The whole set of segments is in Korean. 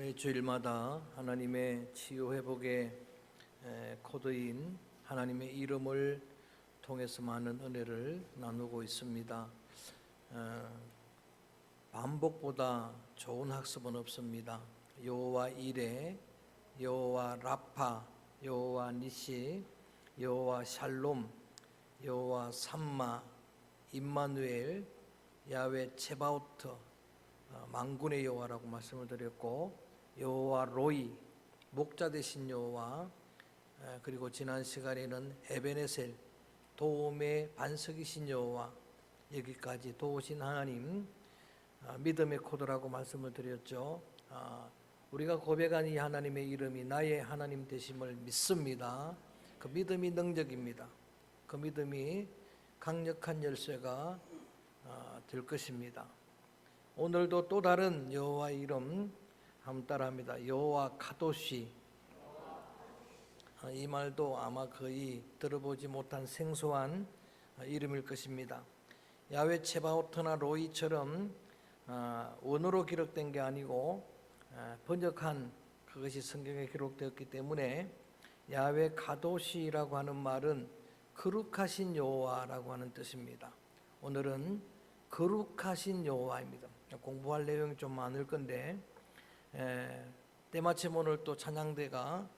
매주일마다 하나님의 치유 회복의 코드인 하나님의 이름을 통해서 많은 은혜를 나누고 있습니다. 반복보다 좋은 학습은 없습니다. 여호와 이레, 여호와 라파, 여호와 니시, 여호와 샬롬, 여호와 삼마, 임마누엘, 야훼 체바오트, 만군의 여호와라고 말씀을 드렸고, 여호와 로이, 목자 되신 여호와, 그리고 지난 시간에는 에베네셀, 도움의 반석이신 여호와, 여기까지 도우신 하나님, 믿음의 코드라고 말씀을 드렸죠. 우리가 고백한 이 하나님의 이름이 나의 하나님 되심을 믿습니다. 그 믿음이 능력입니다. 그 믿음이 강력한 열쇠가 될 것입니다. 오늘도 또 다른 여호와 이름 한번 따라합니다. 여호와 카도시. 이 말도 아마 거의 들어보지 못한 생소한 이름일 것입니다. 야훼 체바오트나 로이처럼 원어로 기록된 게 아니고 번역한 그것이 성경에 기록되었기 때문에 야훼 카도시라고 하는 말은 거룩하신 여호와라고 하는 뜻입니다. 오늘은 거룩하신 여호와입니다. 공부할 내용이 좀 많을 건데 때마침 오늘 또 찬양대가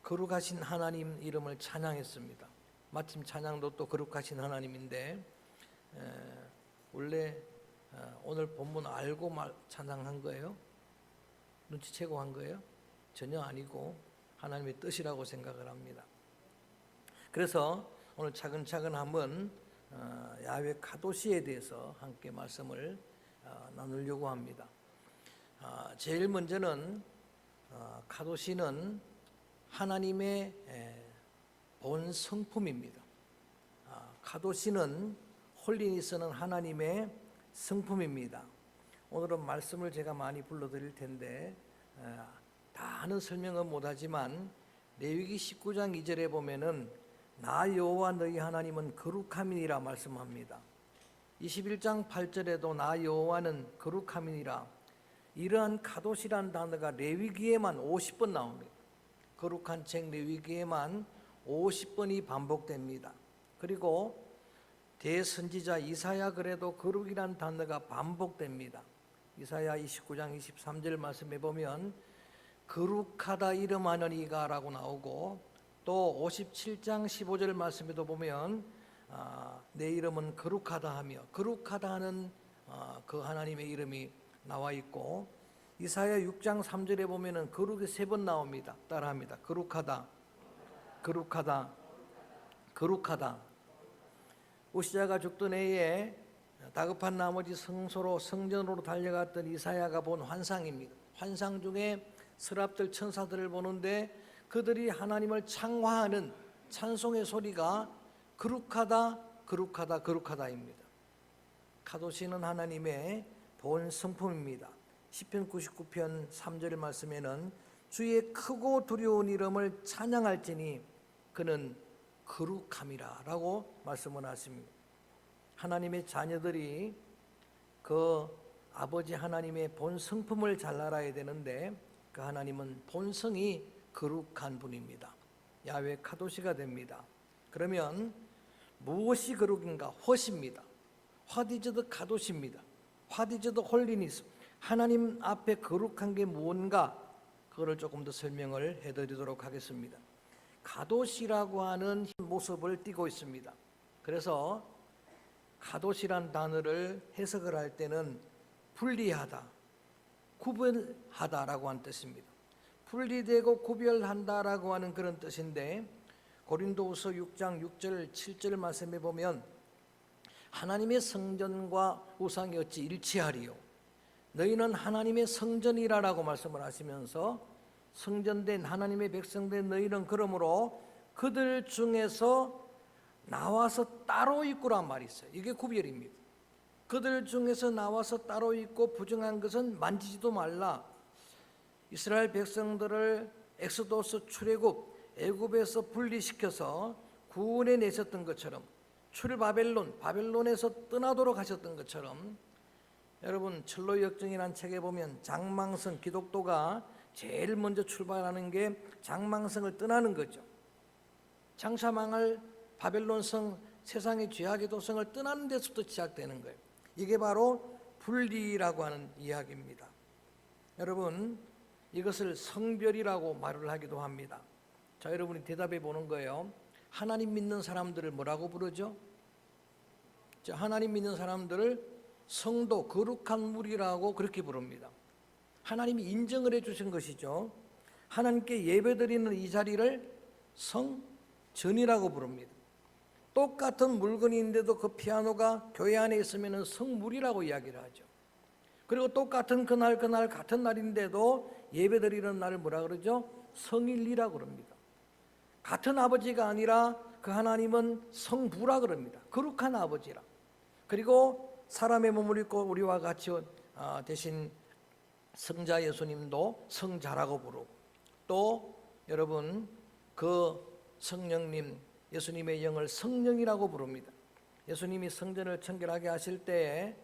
거룩하신 하나님 이름을 찬양했습니다. 마침 찬양도 또 거룩하신 하나님인데 원래 오늘 본문 알고 찬양한 거예요? 눈치채고 한 거예요? 전혀 아니고 하나님의 뜻이라고 생각을 합니다. 그래서 오늘 차근차근 한번 야훼 카도시에 대해서 함께 말씀을 나누려고 합니다. 제일 먼저는 카도시는 하나님의 본 성품입니다. 카도시는 홀리니스는 하나님의 성품입니다. 오늘은 말씀을 제가 많이 불러드릴 텐데 다 하는 설명은 못하지만 레위기 19장 2절에 보면은 나 여호와 너희 하나님은 거룩함이니라 말씀합니다. 21장 8절에도 나 여호와는 거룩함이니라. 이러한 카도시란 단어가 레위기에만 50번 나옵니다. 거룩한 책 레위기에만 50번이 반복됩니다. 그리고 대선지자 이사야 글에도 거룩이란 단어가 반복됩니다. 이사야 29장 23절 말씀에 보면 거룩하다 이름하느니가 라고 나오고, 또 57장 15절 말씀에도 보면 내 이름은 거룩하다 하며 거룩하다 하는 그 하나님의 이름이 나와 있고, 이사야 6장 3절에 보면은 거룩이 3번 나옵니다. 따라합니다. 거룩하다, 거룩하다, 거룩하다. 우시자가 죽던 해에 다급한 나머지 성소로 성전으로 달려갔던 이사야가 본 환상입니다. 환상 중에 서랍들 천사들을 보는데 그들이 하나님을 창화하는 찬송의 소리가 거룩하다, 거룩하다, 거룩하다입니다. 카도시는 하나님의 본 성품입니다. 시편 99편 3절 말씀에는 주의 크고 두려운 이름을 찬양할지니 그는 거룩함이라 라고 말씀을 하십니다. 하나님의 자녀들이 그 아버지 하나님의 본 성품을 잘 알아야 되는데 그 하나님은 본성이 거룩한 분입니다. 야훼 카도시가 됩니다. 그러면 무엇이 거룩인가? 헛입니다. What is the 카도시입니다. What is the holiness? 하나님 앞에 거룩한 게 무언가, 그거를 조금 더 설명을 해드리도록 하겠습니다. 카도시라고 하는 모습을 띠고 있습니다. 그래서 카도시란 단어를 해석을 할 때는 분리하다, 구별하다라고 하는 뜻입니다. 분리되고 구별한다라고 하는 그런 뜻인데, 고린도후서 6장 6절 7절 말씀에 보면 하나님의 성전과 우상이 어찌 일치하리요, 너희는 하나님의 성전이라라고 말씀을 하시면서 성전된 하나님의 백성된 너희는 그러므로 그들 중에서 나와서 따로 있구란 말이 있어요. 이게 구별입니다. 그들 중에서 나와서 따로 있고 부정한 것은 만지지도 말라. 이스라엘 백성들을 엑소도스 출애굽 애굽에서 분리시켜서 구원해 내셨던 것처럼, 바벨론에서 떠나도록 하셨던 것처럼 여러분 철로 역정이라는 책에 보면 장망성, 기독교가 제일 먼저 출발하는 게 장망성을 떠나는 거죠. 장차 망할 바벨론성, 세상의 죄악의 도성을 떠나는 데서부터 시작되는 거예요. 이게 바로 분리라고 하는 이야기입니다. 여러분 이것을 성별이라고 말을 하기도 합니다. 자, 여러분이 대답해 보는 거예요. 하나님 믿는 사람들을 뭐라고 부르죠? 자, 하나님 믿는 사람들을 성도, 거룩한 무리라고 그렇게 부릅니다. 하나님이 인정을 해주신 것이죠. 하나님께 예배드리는 이 자리를 성전이라고 부릅니다. 똑같은 물건인데도 그 피아노가 교회 안에 있으면 성물이라고 이야기를 하죠. 그리고 똑같은 그날 같은 날인데도 예배드리는 날을 뭐라 그러죠? 성일리라고 그럽니다. 같은 아버지가 아니라 그 하나님은 성부라 그럽니다. 거룩한 아버지라. 그리고 사람의 몸을 입고 우리와 같이 대신 성자 예수님도 성자라고 부르고, 또 여러분 그 성령님 예수님의 영을 성령이라고 부릅니다. 예수님이 성전을 청결하게 하실 때에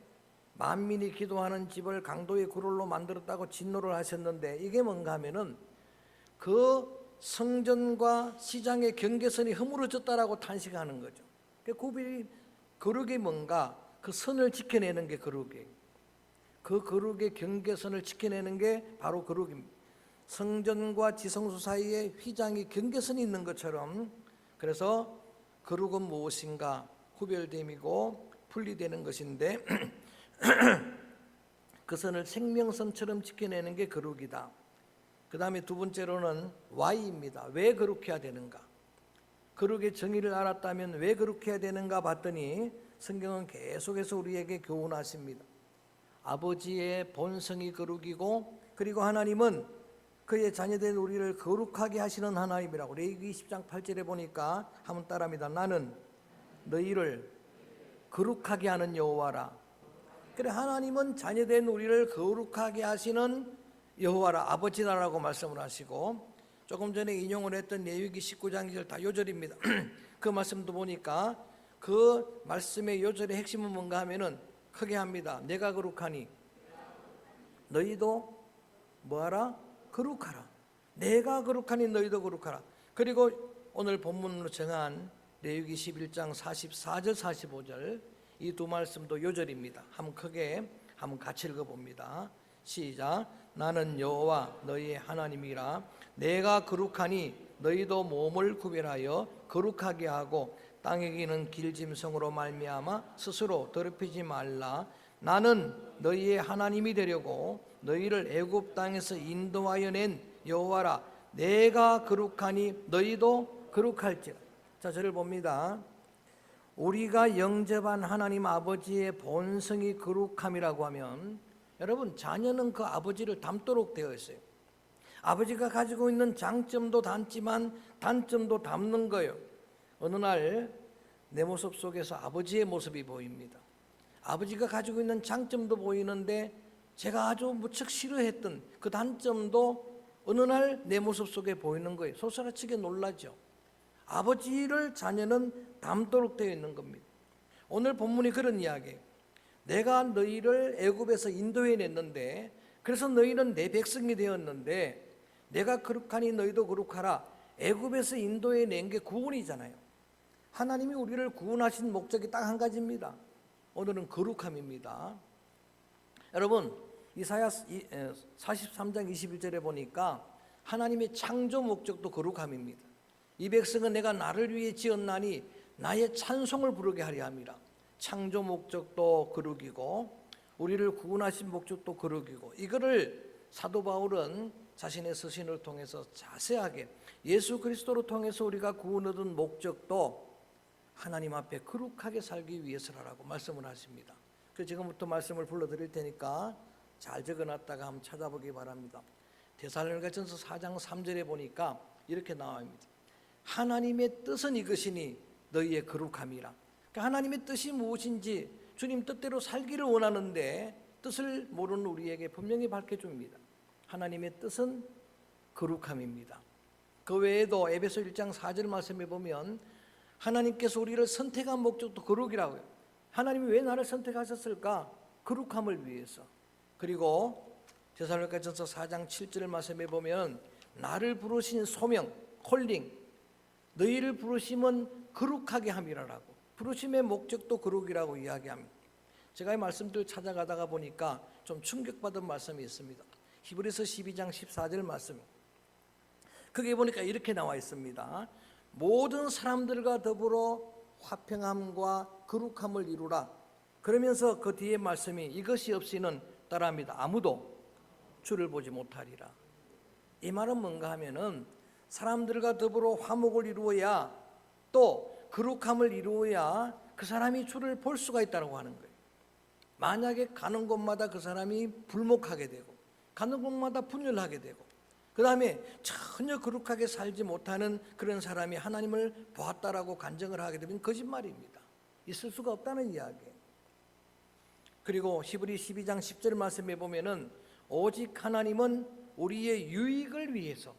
만민이 기도하는 집을 강도의 굴홀로 만들었다고 진노를 하셨는데, 이게 뭔가 하면은 그 성전과 시장의 경계선이 허물어졌다라고 탄식하는 거죠. 그 구별이, 거룩이 뭔가 그 선을 지켜내는 게 거룩이에요. 그 거룩의 경계선을 지켜내는 게 바로 거룩입니다. 성전과 지성소 사이에 휘장이 경계선이 있는 것처럼, 그래서 거룩은 무엇인가 구별됨이고 분리되는 것인데 그 선을 생명선처럼 지켜내는 게 거룩이다. 그 다음에 두 번째로는 Y입니다. 왜 거룩해야 되는가? 거룩의 정의를 알았다면 왜 거룩해야 되는가 봤더니 성경은 계속해서 우리에게 교훈하십니다. 아버지의 본성이 거룩이고, 그리고 하나님은 그의 자녀된 우리를 거룩하게 하시는 하나님이라고. 레위기 10장 8절에 보니까 한번 따라합니다. 나는 너희를 거룩하게 하는 여호와라. 그래, 하나님은 자녀된 우리를 거룩하게 하시는 여호와라, 아버지라고 말씀을 하시고, 조금 전에 인용을 했던 레위기 19장 2절 다 요절입니다. 그 말씀도 보니까 그 말씀의 요절의 핵심은 뭔가 하면은 크게 합니다. 내가 거룩하니 너희도 뭐하라? 거룩하라. 내가 거룩하니 너희도 거룩하라. 그리고 오늘 본문으로 정한 레위기 11장 44절 45절 이 두 말씀도 요절입니다. 한번 크게 한번 같이 읽어봅니다. 시작. 나는 여호와 너희의 하나님이라. 내가 거룩하니 너희도 몸을 구별하여 거룩하게 하고 땅에 기는 길짐승으로 말미암아 스스로 더럽히지 말라. 나는 너희의 하나님이 되려고 너희를 애굽 땅에서 인도하여 낸 여호와라. 내가 거룩하니 너희도 거룩할지라. 자, 저를 봅니다. 우리가 영접한 하나님 아버지의 본성이 거룩함이라고 하면, 여러분 자녀는 그 아버지를 닮도록 되어 있어요. 아버지가 가지고 있는 장점도 닮지만 단점도 닮는 거예요. 어느 날 내 모습 속에서 아버지의 모습이 보입니다. 아버지가 가지고 있는 장점도 보이는데 제가 아주 무척 싫어했던 그 단점도 어느 날 내 모습 속에 보이는 거예요. 소스라치게 놀라죠. 아버지를 자녀는 닮도록 되어 있는 겁니다. 오늘 본문이 그런 이야기예요. 내가 너희를 애굽에서 인도해 냈는데, 그래서 너희는 내 백성이 되었는데 내가 거룩하니 너희도 거룩하라. 애굽에서 인도해 낸 게 구원이잖아요. 하나님이 우리를 구원하신 목적이 딱 한 가지입니다. 오늘은 거룩함입니다. 여러분 이사야 43장 21절에 보니까 하나님의 창조 목적도 거룩함입니다. 이 백성은 내가 나를 위해 지었나니 나의 찬송을 부르게 하려 함이라. 창조 목적도 거룩이고 우리를 구원하신 목적도 거룩이고, 이거를 사도 바울은 자신의 서신을 통해서 자세하게 예수 그리스도로 통해서 우리가 구원 얻은 목적도 하나님 앞에 거룩하게 살기 위해서라고 말씀을 하십니다. 그래서 지금부터 말씀을 불러드릴 테니까 잘 적어놨다가 한번 찾아보기 바랍니다. 데살로니가전서 4장 3절에 보니까 이렇게 나옵니다. 하나님의 뜻은 이것이니 너희의 거룩함이라. 그러니까 하나님의 뜻이 무엇인지 주님 뜻대로 살기를 원하는데 뜻을 모르는 우리에게 분명히 밝혀줍니다. 하나님의 뜻은 거룩함입니다. 그 외에도 에베소 1장 4절 말씀에 보면 하나님께서 우리를 선택한 목적도 거룩이라고요. 하나님이 왜 나를 선택하셨을까? 거룩함을 위해서. 그리고 데살로니가전서 4장 7절 말씀에 보면 나를 부르신 소명, 콜링, 너희를 부르심은 거룩하게 함이라라고. 부르심의 목적도 거룩이라고 이야기합니다. 제가 이 말씀들 찾아가다가 보니까 좀 충격받은 말씀이 있습니다. 히브리서 12장 14절 말씀. 거기에 보니까 이렇게 나와 있습니다. 모든 사람들과 더불어 화평함과 거룩함을 이루라. 그러면서 그 뒤에 말씀이 이것이 없이는 따라합니다. 아무도 주를 보지 못하리라. 이 말은 뭔가 하면은 사람들과 더불어 화목을 이루어야 또 거룩함을 이루어야 그 사람이 주를 볼 수가 있다고 하는 거예요. 만약에 가는 곳마다 그 사람이 불목하게 되고 가는 곳마다 분열하게 되고 그 다음에 전혀 거룩하게 살지 못하는 그런 사람이 하나님을 보았다라고 간증을 하게 되면 거짓말입니다. 있을 수가 없다는 이야기예요. 그리고 히브리 12장 10절 말씀에 보면은 오직 하나님은 우리의 유익을 위해서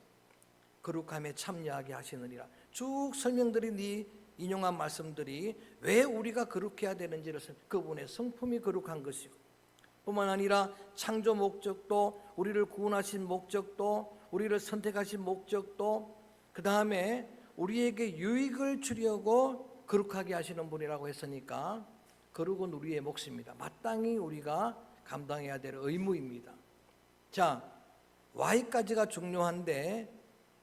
거룩함에 참여하게 하시느니라. 쭉 설명드린 이 인용한 말씀들이 왜 우리가 거룩해야 되는지를 그분의 성품이 거룩한 것이고 뿐만 아니라 창조 목적도 우리를 구원하신 목적도 우리를 선택하신 목적도 그 다음에 우리에게 유익을 주려고 거룩하게 하시는 분이라고 했으니까 거룩은 우리의 몫입니다. 마땅히 우리가 감당해야 될 의무입니다. 자, Y까지가 중요한데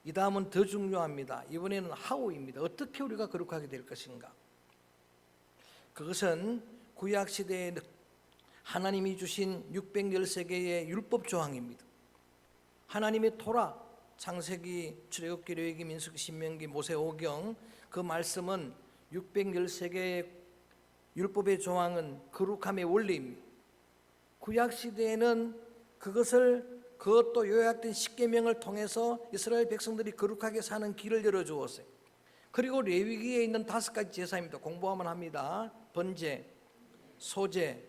이 다음은 더 중요합니다. 이번에는 How입니다. 어떻게 우리가 거룩하게 될 것인가? 그것은 구약시대에 하나님이 주신 613개의 율법 조항입니다. 하나님의 토라, 창세기, 출애굽기, 레위기, 민수기, 신명기, 모세오경 그 말씀은 613개의 율법의 조항은 거룩함의 원리입니다. 구약시대에는 그것도 요약된 십계명을 통해서 이스라엘 백성들이 거룩하게 사는 길을 열어주었어요. 그리고 레위기에 있는 5가지 제사입니다. 공부하면 합니다. 번제, 소제,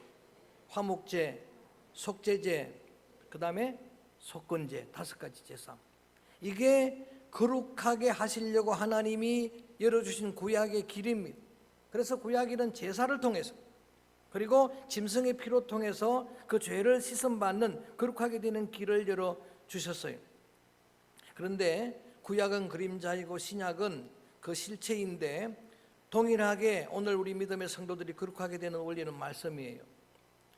화목제, 속죄제, 그 다음에 속건제 5가지 제사. 이게 거룩하게 하시려고 하나님이 열어주신 구약의 길입니다. 그래서 구약에는 제사를 통해서 그리고 짐승의 피로 통해서 그 죄를 씻음받는 거룩하게 되는 길을 열어주셨어요. 그런데 구약은 그림자이고 신약은 그 실체인데 동일하게 오늘 우리 믿음의 성도들이 거룩하게 되는 원리는 말씀이에요.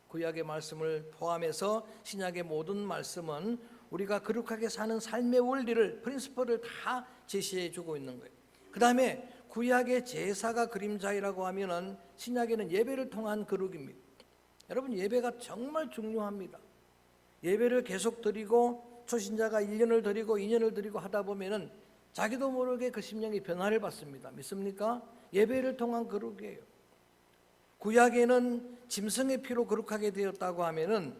구약의 말씀을 포함해서 신약의 모든 말씀은 우리가 거룩하게 사는 삶의 원리를 프린시플을 다 제시해 주고 있는 거예요. 그 다음에 구약의 제사가 그림자이라고 하면은 신약에는 예배를 통한 거룩입니다. 여러분 예배가 정말 중요합니다. 예배를 계속 드리고 초신자가 1년을 드리고 2년을 드리고 하다 보면은 자기도 모르게 그 심령이 변화를 받습니다. 믿습니까? 예배를 통한 거룩이에요. 구약에는 짐승의 피로 거룩하게 되었다고 하면은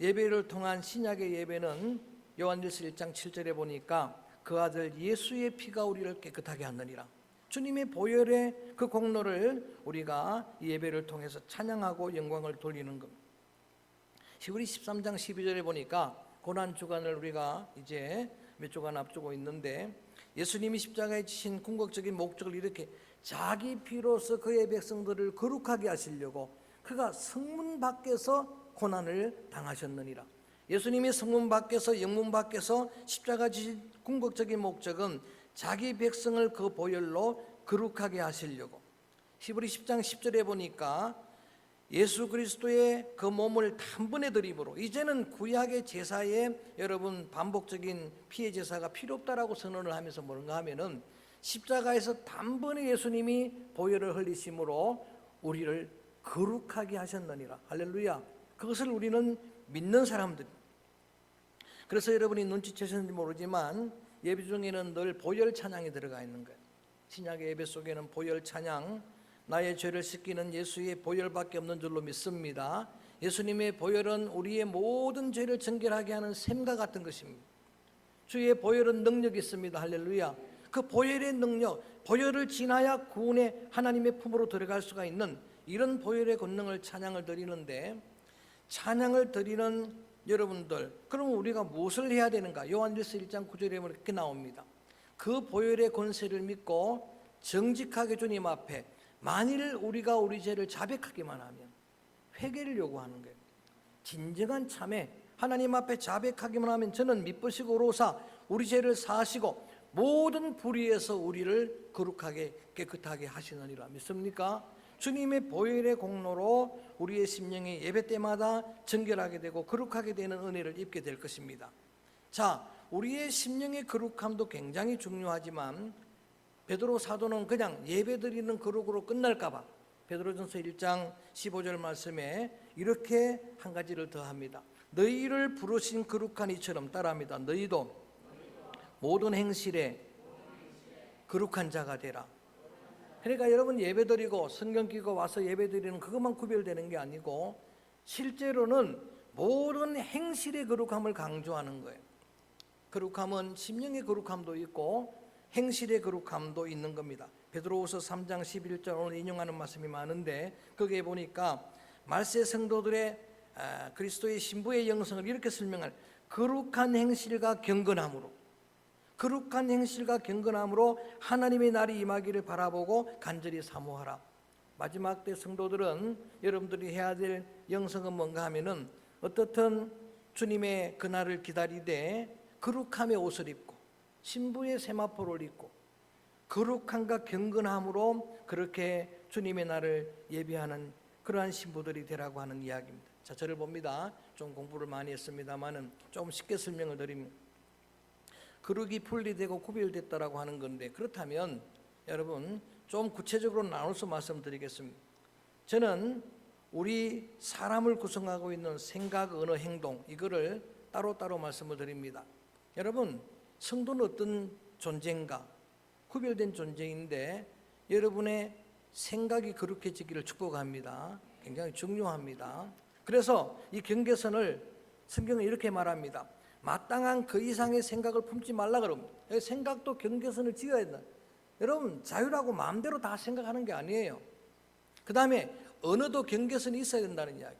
예배를 통한 신약의 예배는 요한일서 1장 7절에 보니까 그 아들 예수의 피가 우리를 깨끗하게 하느니라. 주님의 보혈의 그 공로를 우리가 이 예배를 통해서 찬양하고 영광을 돌리는 겁니다. 히브리 13장 12절에 보니까 고난주간을 우리가 이제 몇 주간 앞두고 있는데 예수님이 십자가에 지신 궁극적인 목적을 이렇게 자기 피로서 그의 백성들을 거룩하게 하시려고 그가 성문 밖에서 고난을 당하셨느니라. 예수님이 성문 밖에서 영문 밖에서 십자가 지신 궁극적인 목적은 자기 백성을 그 보혈로 거룩하게 하시려고. 히브리 10장 10절에 보니까 예수 그리스도의 그 몸을 단번에 드림으로 이제는 구약의 제사에 여러분 반복적인 피의 제사가 필요 없다라고 선언을 하면서 뭔가 하면은 십자가에서 단번에 예수님이 보혈을 흘리심으로 우리를 거룩하게 하셨느니라. 할렐루야. 그것을 우리는 믿는 사람들. 그래서 여러분이 눈치채셨는지 모르지만 예배 중에는 늘 보혈 찬양이 들어가 있는 거예요. 신약의 예배 속에는 보혈 찬양, 나의 죄를 씻기는 예수의 보혈밖에 없는 줄로 믿습니다. 예수님의 보혈은 우리의 모든 죄를 정결하게 하는 샘과 같은 것입니다. 주의 보혈은 능력이 있습니다. 할렐루야. 그 보혈의 능력, 보혈을 지나야 구원의 하나님의 품으로 들어갈 수가 있는 이런 보혈의 권능을 찬양을 드리는데 찬양을 드리는 여러분들, 그러면 우리가 무엇을 해야 되는가? 요한일서 1장 9절에 보면 이렇게 나옵니다. 그 보혈의 권세를 믿고 정직하게 주님 앞에 만일 우리가 우리 죄를 자백하기만 하면 회개를 요구하는 거예요. 진정한 참회, 하나님 앞에 자백하기만 하면 저는 미쁘시고로사 우리 죄를 사하시고 모든 불의에서 우리를 거룩하게 깨끗하게 하시느니라. 믿습니까? 주님의 보혈의 공로로 우리의 심령이 예배 때마다 정결하게 되고 거룩하게 되는 은혜를 입게 될 것입니다. 자, 우리의 심령의 거룩함도 굉장히 중요하지만 베드로 사도는 그냥 예배드리는 거룩으로 끝날까 봐 베드로전서 1장 15절 말씀에 이렇게 한 가지를 더합니다. 너희를 부르신 거룩한 이처럼, 따라합니다. 너희도 모든 행실에 거룩한 자가 되라. 그러니까 여러분 예배드리고 성경 끼고 와서 예배드리는 그것만 구별되는 게 아니고 실제로는 모든 행실의 거룩함을 강조하는 거예요. 거룩함은 심령의 거룩함도 있고 행실의 거룩함도 있는 겁니다. 베드로후서 3장 11절 오늘 인용하는 말씀이 많은데 거기에 보니까 말세 성도들의 그리스도의 신부의 영성을 이렇게 설명할 거룩한 행실과 경건함으로, 거룩한 행실과 경건함으로 하나님의 날이 임하기를 바라보고 간절히 사모하라. 마지막 때 성도들은 여러분들이 해야 될 영성은 뭔가 하면은 어떻든 주님의 그날을 기다리되 거룩함의 옷을 입고 신부의 세마포를 입고 거룩함과 경건함으로 그렇게 주님의 날을 예비하는 그러한 신부들이 되라고 하는 이야기입니다. 자, 저를 봅니다. 좀 공부를 많이 했습니다만은 조금 쉽게 설명을 드리면 거룩이 분리되고 구별됐다라고 하는 건데, 그렇다면 여러분 좀 구체적으로 나눠서 말씀드리겠습니다. 저는 우리 사람을 구성하고 있는 생각, 언어, 행동, 이거를 따로따로 말씀을 드립니다. 여러분, 성도는 어떤 존재인가? 구별된 존재인데 여러분의 생각이 거룩해지기를 축복합니다. 굉장히 중요합니다. 그래서 이 경계선을 성경은 이렇게 말합니다. 마땅한 그 이상의 생각을 품지 말라 그럽니다. 생각도 경계선을 지어야 된다. 여러분, 자유라고 마음대로 다 생각하는 게 아니에요. 그 다음에 언어도 경계선이 있어야 된다는 이야기.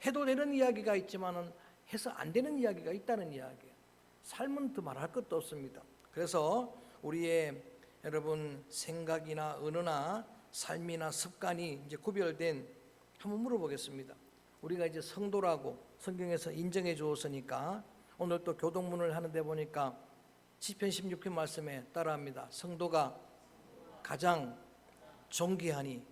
해도 되는 이야기가 있지만은 해서 안 되는 이야기가 있다는 이야기예요. 삶은 더 말할 것도 없습니다. 그래서 우리의 여러분 생각이나 언어나 삶이나 습관이 이제 구별된, 한번 물어보겠습니다. 우리가 이제 성도라고 성경에서 인정해 주었으니까 오늘 또 교동문을 하는데 보니까 시편 16편 말씀에 따라합니다. 성도가 가장 존귀하니.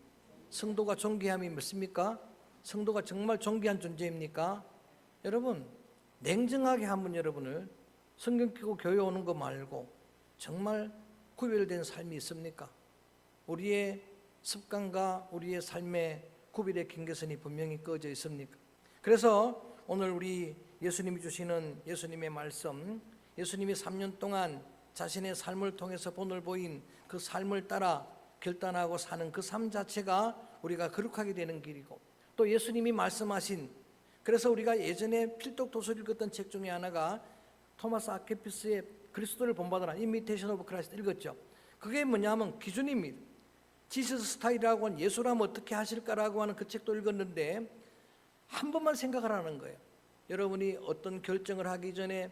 성도가 존귀함이 뭡니까? 성도가 정말 존귀한 존재입니까? 여러분, 냉정하게 한번 여러분을 성경 끼고 교회 오는 거 말고 정말 구별된 삶이 있습니까? 우리의 습관과 우리의 삶의 구별의 경계선이 분명히 꺼져 있습니까? 그래서 오늘 우리 예수님이 주시는 예수님의 말씀, 예수님이 3년 동안 자신의 삶을 통해서 본을 보인 그 삶을 따라 결단하고 사는 그 삶 자체가 우리가 거룩하게 되는 길이고, 또 예수님이 말씀하신, 그래서 우리가 예전에 필독 도서를 읽었던 책 중에 하나가 토마스 아퀴피스의 그리스도를 본받아라, 이미테이션 오브 크라이스트 읽었죠. 그게 뭐냐면 기준입니다. 지저스 스타일이라고 하는 예수라면 어떻게 하실까라고 하는 그 책도 읽었는데 한 번만 생각을 하는 거예요. 여러분이 어떤 결정을 하기 전에,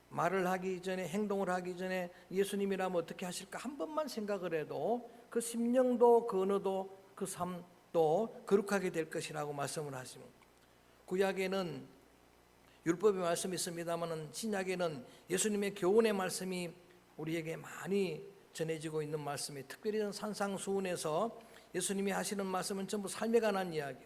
말을 하기 전에, 행동을 하기 전에 예수님이라면 어떻게 하실까 한 번만 생각을 해도 그 심령도 그 언어도 그 삶도 거룩하게 될 것이라고 말씀을 하십니다. 구약에는 율법의 말씀이 있습니다만 신약에는 예수님의 교훈의 말씀이 우리에게 많이 전해지고 있는 말씀이, 특별히 산상수훈에서 예수님이 하시는 말씀은 전부 삶에 관한 이야기.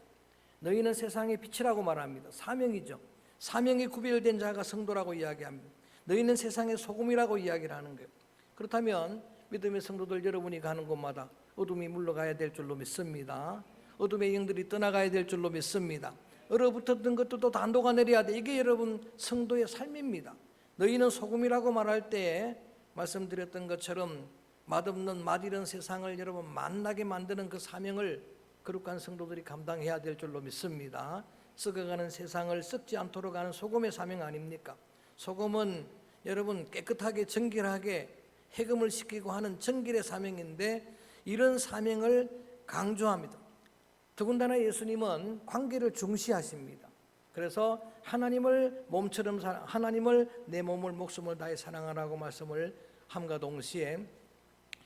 너희는 세상의 빛이라고 말합니다. 사명이죠. 사명이 구별된 자가 성도라고 이야기합니다. 너희는 세상의 소금이라고 이야기를 하는 거예요. 그렇다면 믿음의 성도들 여러분이 가는 곳마다 어둠이 물러가야 될 줄로 믿습니다. 어둠의 영들이 떠나가야 될 줄로 믿습니다. 얼어붙었던 것도 다 녹아내려야 돼. 이게 여러분 성도의 삶입니다. 너희는 소금이라고 말할 때 말씀드렸던 것처럼 맛없는 맛이런 세상을 여러분 맛나게 만드는 그 사명을 거룩한 성도들이 감당해야 될 줄로 믿습니다. 썩어가는 세상을 썩지 않도록 하는 소금의 사명 아닙니까? 소금은 여러분 깨끗하게 정결하게 해금을 시키고 하는 정결의 사명인데 이런 사명을 강조합니다. 더군다나 예수님은 관계를 중시하십니다. 그래서 하나님을 몸처럼 하나님을 내 몸을 목숨을 다해 사랑하라고 말씀을 함과 동시에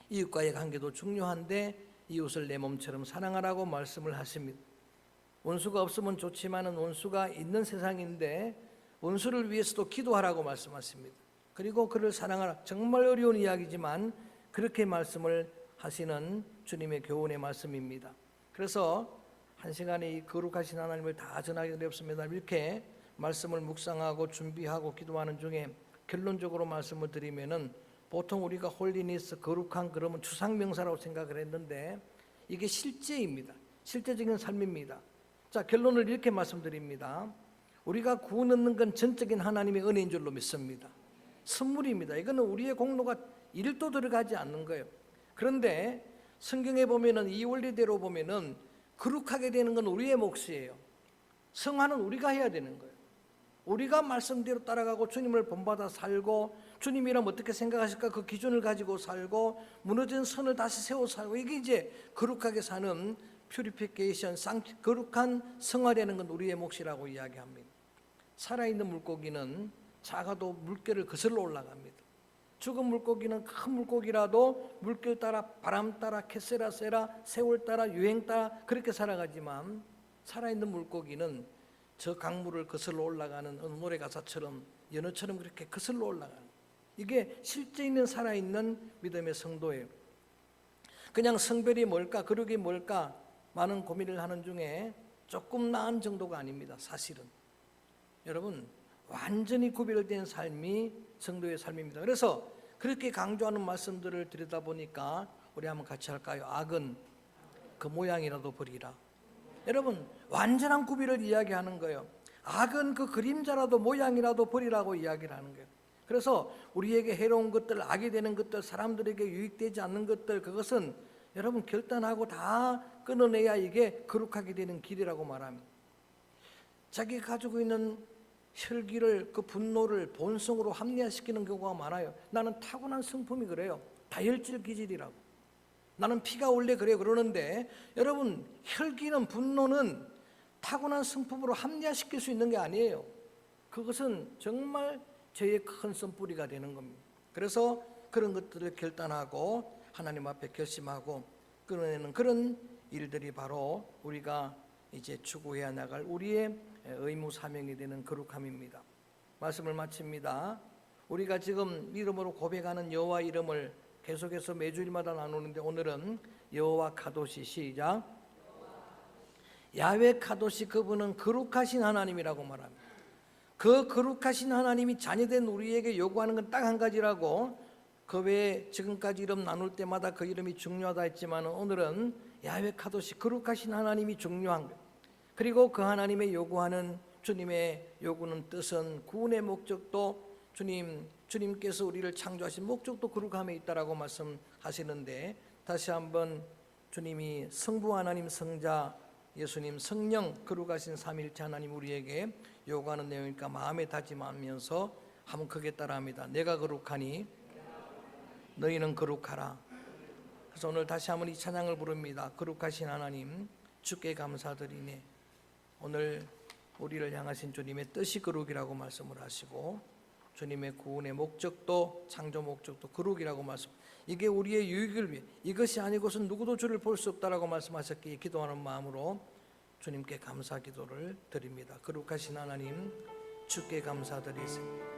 이웃과의 관계도 중요한데 이웃을 내 몸처럼 사랑하라고 말씀을 하십니다. 원수가 없으면 좋지만은 원수가 있는 세상인데 원수를 위해서도 기도하라고 말씀하십니다. 그리고 그를 사랑하라. 정말 어려운 이야기지만 그렇게 말씀을 하시는 주님의 교훈의 말씀입니다. 그래서 한 시간에 이 거룩하신 하나님을 다 전하기 어렵습니다. 이렇게 말씀을 묵상하고 준비하고 기도하는 중에 결론적으로 말씀을 드리면은 보통 우리가 홀리니스 거룩한 그러면 추상명사라고 생각을 했는데 이게 실제입니다. 실제적인 삶입니다. 자, 결론을 이렇게 말씀드립니다. 우리가 구원 얻는 건 전적인 하나님의 은혜인 줄로 믿습니다. 선물입니다. 이거는 우리의 공로가 1도 들어가지 않는 거예요. 그런데 성경에 보면은 이 원리대로 보면은 거룩하게 되는 건 우리의 몫이에요. 성화는 우리가 해야 되는 거예요. 우리가 말씀대로 따라가고 주님을 본받아 살고 주님이라면 어떻게 생각하실까 그 기준을 가지고 살고 무너진 선을 다시 세워 살고 이게 이제 거룩하게 사는 퓨리피케이션, 거룩한 성화되는 건 우리의 몫이라고 이야기합니다. 살아있는 물고기는 작아도 물결을 거슬러 올라갑니다. 죽은 물고기는 큰 물고기라도 물결 따라 바람 따라 캐세라세라 세월 따라 유행 따라 그렇게 살아가지만 살아있는 물고기는 저 강물을 거슬러 올라가는 어느 노래 가사처럼 연어처럼 그렇게 거슬러 올라가는 이게 실제 있는 살아있는 믿음의 성도예요. 그냥 성별이 뭘까 거룩이 뭘까 많은 고민을 하는 중에 조금 나은 정도가 아닙니다. 사실은 여러분 완전히 구별된 삶이 성도의 삶입니다. 그래서 그렇게 강조하는 말씀들을 들여다보니까 우리 한번 같이 할까요? 악은 그 모양이라도 버리라. 여러분 완전한 구별을 이야기하는 거예요. 악은 그 그림자라도 모양이라도 버리라고 이야기를 하는 거예요. 그래서 우리에게 해로운 것들, 악이 되는 것들, 사람들에게 유익되지 않는 것들 그것은 여러분 결단하고 다 끊어내야 이게 거룩하게 되는 길이라고 말합니다. 자기가 가지고 있는 혈기를 그 분노를 본성으로 합리화시키는 경우가 많아요. 나는 타고난 성품이 그래요. 다혈질 기질이라고. 나는 피가 원래 그래요 그러는데 여러분 혈기는 분노는 타고난 성품으로 합리화시킬 수 있는 게 아니에요. 그것은 정말 죄의 큰 쓴뿌리가 되는 겁니다. 그래서 그런 것들을 결단하고 하나님 앞에 결심하고 끊어내는 그런 일들이 바로 우리가 이제 추구해야 나갈 우리의 의무 사명이 되는 거룩함입니다. 말씀을 마칩니다. 우리가 지금 이름으로 고백하는 여호와 이름을 계속해서 매주일마다 나누는데 오늘은 여호와 카도시 시작. 야훼 카도시 그분은 거룩하신 하나님이라고 말합니다. 그 거룩하신 하나님이 자녀된 우리에게 요구하는 건 딱 한 가지라고 그 외에 지금까지 이름 나눌 때마다 그 이름이 중요하다 했지만 오늘은 야훼 카도시 거룩하신 하나님이 중요한 거예요. 그리고 그 하나님의 요구하는 주님의 요구는 뜻은 구원의 목적도 주님께서 우리를 창조하신 목적도 거룩함에 있다라고 말씀하시는데 다시 한번 주님이 성부 하나님 성자 예수님 성령 거룩하신 삼위일체 하나님 우리에게 요구하는 내용이니까 마음에 다짐하면서 한번 크게 따라합니다. 내가 거룩하니 너희는 거룩하라. 그래서 오늘 다시 한번 이 찬양을 부릅니다. 거룩하신 하나님 주께 감사드리네. 오늘 우리를 향하신 주님의 뜻이 거룩이라고 말씀을 하시고 주님의 구원의 목적도 창조 목적도 거룩이라고 말씀. 이게 우리의 유익을 위해 이것이 아니고선 누구도 주를 볼 수 없다라고 말씀하셨기에 기도하는 마음으로 주님께 감사 기도를 드립니다. 거룩하신 하나님 주께 감사드리세.